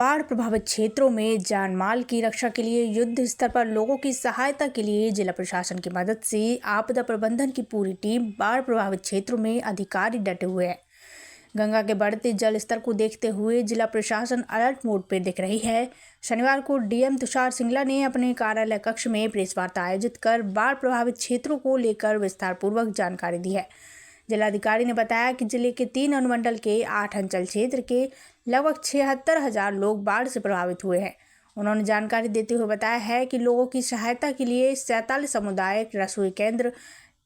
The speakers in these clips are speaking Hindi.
बाढ़ प्रभावित क्षेत्रों में जान माल की रक्षा के लिए युद्ध स्तर पर लोगों की सहायता के लिए जिला प्रशासन की मदद से आपदा प्रबंधन की पूरी टीम बाढ़ प्रभावित क्षेत्रों में अधिकारी डटे हुए हैं। गंगा के बढ़ते जल स्तर को देखते हुए जिला प्रशासन अलर्ट मोड पर दिख रही है। शनिवार को डीएम तुषार सिंगला ने अपने कार्यालय कक्ष में प्रेस वार्ता आयोजित कर बाढ़ प्रभावित क्षेत्रों को लेकर विस्तारपूर्वक जानकारी दी है। जिलाधिकारी ने बताया कि जिले के 3 अनुमंडल के 8 अंचल क्षेत्र के लगभग 76,000 लोग बाढ़ से प्रभावित हुए हैं। उन्होंने जानकारी देते हुए बताया है कि लोगों की सहायता के लिए 47 सामुदायिक रसोई केंद्र,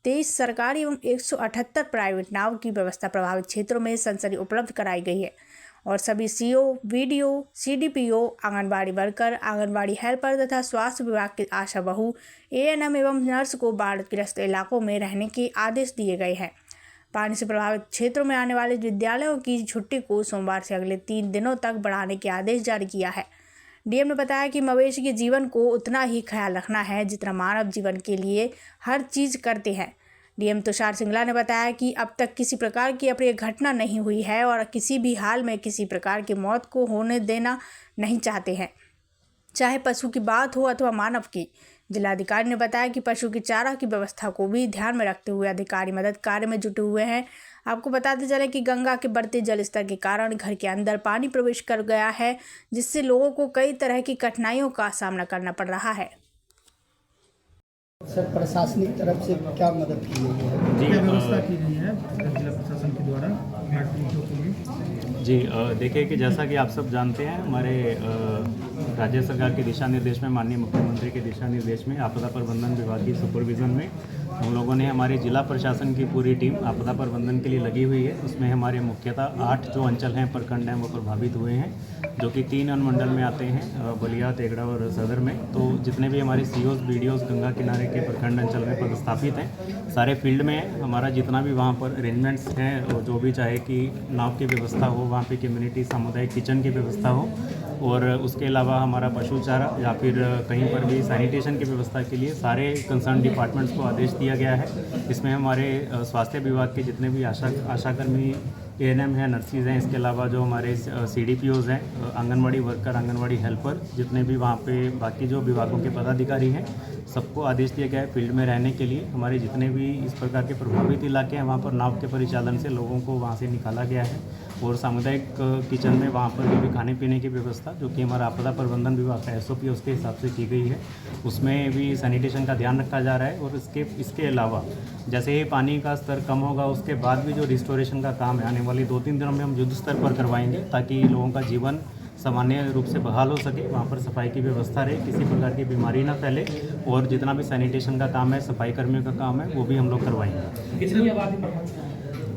23 सरकारी एवं 178 प्राइवेट नाव की व्यवस्था प्रभावित क्षेत्रों में सनसनी उपलब्ध कराई गई है और सभी CO, video, CDPO, anganwadi worker, anganwadi helper तथा स्वास्थ्य विभाग के आशा बहू, एएनएम एवं नर्स को बाढ़ग्रस्त इलाकों में रहने के आदेश दिए गए हैं। पानी से प्रभावित क्षेत्रों में आने वाले विद्यालयों की छुट्टी को सोमवार से अगले 3 दिनों तक बढ़ाने के आदेश जारी किया है। डीएम ने बताया कि मवेशी के जीवन को उतना ही ख्याल रखना है जितना मानव जीवन के लिए हर चीज़ करते हैं। डीएम तुषार सिंगला ने बताया कि अब तक किसी प्रकार की अप्रिय घटना नहीं हुई है और किसी भी हाल में किसी प्रकार की मौत को होने देना नहीं चाहते हैं, चाहे पशु की बात हो अथवा मानव की। जिलाधिकारी ने बताया कि पशु की चारा की व्यवस्था को भी ध्यान में रखते हुए अधिकारी मदद कार्य में जुटे हुए हैं। आपको बताते चले कि गंगा के बढ़ते जल स्तर के कारण घर के अंदर पानी प्रवेश कर गया है, जिससे लोगों को कई तरह की कठिनाइयों का सामना करना पड़ रहा है। सर, प्रशासनिक तरफ से क्या मदद की गई है? क्या व्यवस्था की गई है जिला प्रशासन के द्वारा बाढ़ पीड़ितों के लिए? जी देखिए कि जैसा कि आप सब जानते हैं, हमारे राज्य सरकार के दिशा निर्देश में, माननीय मुख्यमंत्री के दिशा निर्देश में आपदा प्रबंधन विभाग की सुपरविज़न में हम लोगों ने हमारे जिला प्रशासन की पूरी टीम आपदा प्रबंधन के लिए लगी हुई है। उसमें हमारे मुख्यतः 8 जो अंचल हैं, प्रखंड हैं, वो प्रभावित हुए हैं, जो कि 3 अनुमंडल में आते हैं, बलिया, तेगड़ा और सदर में। तो जितने भी हमारे सीओज, बीडीओज गंगा किनारे के प्रखंड अंचल में पदस्थापित हैं, सारे फील्ड में हैं। हमारा जितना भी वहाँ पर अरेंजमेंट्स हैं, जो भी चाहे कि नाव की व्यवस्था हो, वहाँ पे कम्युनिटी सामुदायिक किचन की व्यवस्था हो, और उसके अलावा हमारा पशु चारा या फिर कहीं पर भी सैनिटेशन की व्यवस्था के लिए सारे कंसर्न डिपार्टमेंट्स को आदेश दिया गया है। इसमें हमारे स्वास्थ्य विभाग के जितने भी आशाकर्मी, एएनएम हैं, नर्सिस हैं, इसके अलावा जो हमारे सीडीपीओज हैं, आंगनवाड़ी वर्कर, आंगनवाड़ी हेल्पर, जितने भी वहाँ पे बाकी जो विभागों के पदाधिकारी हैं, सबको आदेश दिया गया है फील्ड में रहने के लिए। हमारे जितने भी इस प्रकार के प्रभावित इलाके हैं, वहाँ पर नाव के परिचालन से लोगों को वहाँ से निकाला गया है, और सामुदायिक किचन में वहाँ पर जो भी खाने पीने की व्यवस्था, जो कि हमारा आपदा प्रबंधन विभाग का एसओपी उसके हिसाब से की गई है, उसमें भी सैनिटेशन का ध्यान रखा जा रहा है। और इसके अलावा जैसे ही पानी का स्तर कम होगा, उसके बाद भी जो रिस्टोरेशन का काम है, आने वाली 2-3 दिनों में हम युद्ध स्तर पर करवाएंगे, ताकि लोगों का जीवन सामान्य रूप से बहाल हो सके। वहाँ पर सफाई की व्यवस्था रहे, किसी प्रकार की बीमारी ना फैले, और जितना भी सैनिटेशन का काम है, सफाई कर्मियों का काम है, वो भी हम लोग करवाएंगे। कितनी आबादी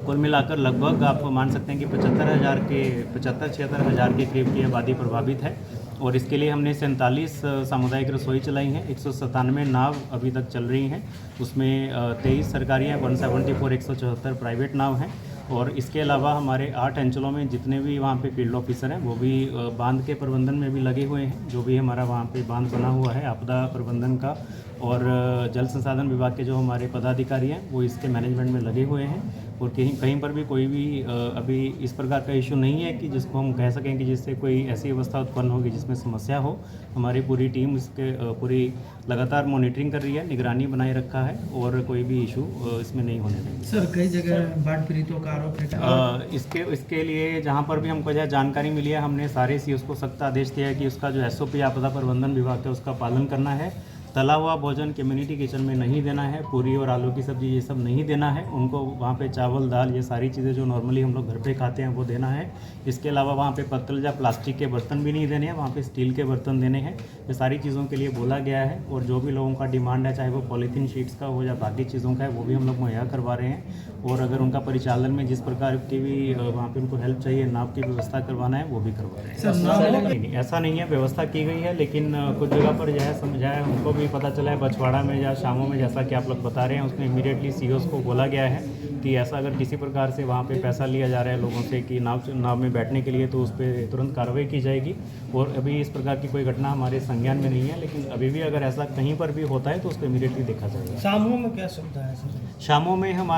कुल मिलाकर लगभग आप मान सकते हैं कि 75-76 हज़ार के करीब की आबादी प्रभावित है, और इसके लिए हमने 47 सामुदायिक रसोई चलाई हैं। 197 नाव अभी तक चल रही हैं, उसमें 23 सरकारी हैं, 174 174 प्राइवेट नाव हैं। और इसके अलावा हमारे 8 अंचलों में जितने भी वहाँ पे फील्ड ऑफिसर हैं, वो भी बांध के प्रबंधन में भी लगे हुए हैं। जो भी हमारा वहाँ पे बांध बना हुआ है आपदा प्रबंधन का, और जल संसाधन विभाग के जो हमारे पदाधिकारी हैं, वो इसके मैनेजमेंट में लगे हुए हैं। और कहीं पर भी कोई भी अभी इस प्रकार का इशू नहीं है कि जिसको हम कह सकें कि जिससे कोई ऐसी अवस्था उत्पन्न होगी जिसमें समस्या हो। हमारी पूरी टीम इसके पूरी लगातार मॉनिटरिंग कर रही है, निगरानी बनाए रखा है, और कोई भी इशू इसमें नहीं होने देंगे। सर, कई जगह बाढ़ पीड़ितों का आरोप है। इसके लिए जहाँ पर भी हमको जानकारी मिली है, हमने सारे सीओस को सख्त आदेश दिया है कि उसका जो एसओपी आपदा प्रबंधन विभाग है, उसका पालन करना है। तला हुआ भोजन कम्युनिटी किचन में नहीं देना है, पूरी और आलू की सब्ज़ी ये सब नहीं देना है उनको। वहाँ पे चावल, दाल, ये सारी चीज़ें जो नॉर्मली हम लोग घर पे खाते हैं, वो देना है। इसके अलावा वहाँ पे पत्तल या प्लास्टिक के बर्तन भी नहीं देने हैं, वहाँ पे स्टील के बर्तन देने हैं। ये सारी चीज़ों के लिए बोला गया है, और जो भी लोगों का डिमांड है, चाहे वो पॉलीथीन शीट्स का हो या बाकी चीज़ों का है, वो भी हम लोग मुहैया करवा रहे हैं। और अगर उनका परिचालन में जिस प्रकार की भी वहाँ पर उनको हेल्प चाहिए, नाव की व्यवस्था करवाना है, वो भी करवा रहे हैं। नहीं, ऐसा नहीं है, व्यवस्था की गई है, लेकिन कुछ जगह पर जो है समझाया, उनको भी पता चला है बछवाड़ा में या शामों में, जैसा कि आप लोग बता रहे हैं, उसमें इमीडिएटली सीओस को बोला गया है कि ऐसा अगर किसी प्रकार से वहाँ पे पैसा लिया जा रहा है लोगों से कि नाव में बैठने के लिए, तो उस पर तुरंत कार्रवाई की जाएगी। और अभी इस प्रकार की कोई घटना हमारे संज्ञान में नहीं है, लेकिन अभी भी अगर ऐसा कहीं पर भी होता है तो उसको इमीडिएटली देखा जाएगा। शामों में क्या सुविधा है सर? शामों में हम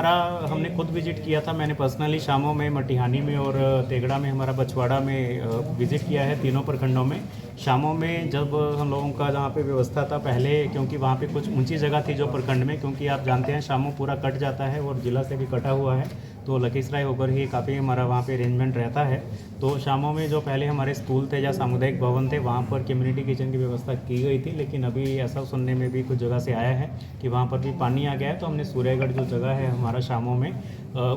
हमने खुद विजिट किया था। मैंने पर्सनली शामों में, मटिहानी में और तेगड़ा में, हमारा बछवाड़ा में विजिट किया है, तीनों प्रखंडों में। शामों में जब हम लोगों का जहाँ पे व्यवस्था था पहले, क्योंकि वहाँ पे कुछ ऊंची जगह थी जो प्रखंड में, क्योंकि आप जानते हैं शामों पूरा कट जाता है और ज़िला से भी कटा हुआ है, तो लखीसराय होकर ही काफ़ी हमारा वहाँ पे अरेंजमेंट रहता है। तो शामों में जो पहले हमारे स्कूल थे या सामुदायिक भवन थे, वहाँ पर कम्युनिटी किचन की व्यवस्था की गई थी, लेकिन अभी ऐसा सुनने में भी कुछ जगह से आया है कि वहाँ पर भी पानी आ गया है। तो हमने सूर्यगढ़ जो जगह है हमारा शामों में,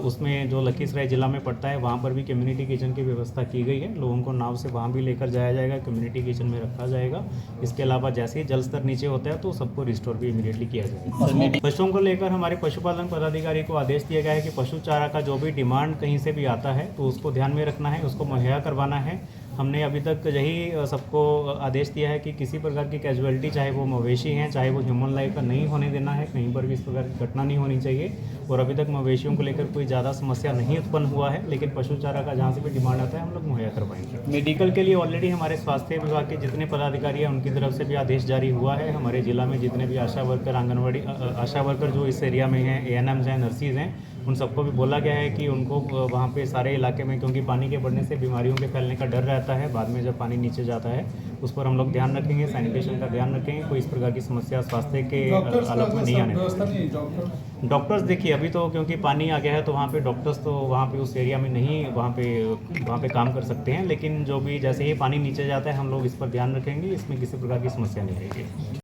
उसमें जो लखीसराय ज़िला में पड़ता है, वहाँ पर भी कम्युनिटी किचन की व्यवस्था की गई है। लोगों को नाव से वहाँ भी लेकर जाया जाएगा, कम्युनिटी किचन में रखा जाएगा। इसके अलावा जैसे ही जल स्तर नीचे होता है तो सबको रिस्टोर भी इमीडिएटली किया जाएगा। पशुओं को लेकर हमारे पशुपालन पदाधिकारी को आदेश दिया गया है कि पशु चारा का जो भी डिमांड कहीं से भी आता है तो उसको ध्यान में रखना है, उसको मुहैया करवाना है। हमने अभी तक यही सबको आदेश दिया है कि किसी प्रकार की कैजुअलिटी, चाहे वो मवेशी हैं, चाहे वो ह्यूमन लाइफ का, नहीं होने देना है। कहीं पर भी इस प्रकार की घटना नहीं होनी चाहिए। और अभी तक मवेशियों को लेकर कोई ज़्यादा समस्या नहीं उत्पन्न हुआ है, लेकिन पशु चारा का जहाँ से भी डिमांड आता है हम लोग मुहैया करवाएंगे। मेडिकल के लिए ऑलरेडी हमारे स्वास्थ्य विभाग के जितने पदाधिकारी हैं उनकी तरफ से भी आदेश जारी हुआ है। हमारे जिला में जितने भी आशा वर्कर, आंगनवाड़ी आशा वर्कर जो इस एरिया में हैं, ANMs हैं, नर्सिस हैं, उन सबको भी बोला गया है कि उनको वहाँ पे सारे इलाके में, क्योंकि पानी के बढ़ने से बीमारियों के फैलने का डर रहता है, बाद में जब पानी नीचे जाता है उस पर हम लोग ध्यान रखेंगे, सैनिटेशन का ध्यान रखेंगे, कोई इस प्रकार की समस्या स्वास्थ्य के आलोक में नहीं आने देंगे। डॉक्टर्स देखिए, अभी तो क्योंकि पानी आ गया है तो वहाँ पे डॉक्टर्स तो वहाँ पे उस एरिया में नहीं वहाँ पे काम कर सकते हैं, लेकिन जो भी जैसे ही पानी नीचे जाता है हम लोग इस पर ध्यान रखेंगे, इसमें किसी प्रकार की समस्या नहीं रहेगी।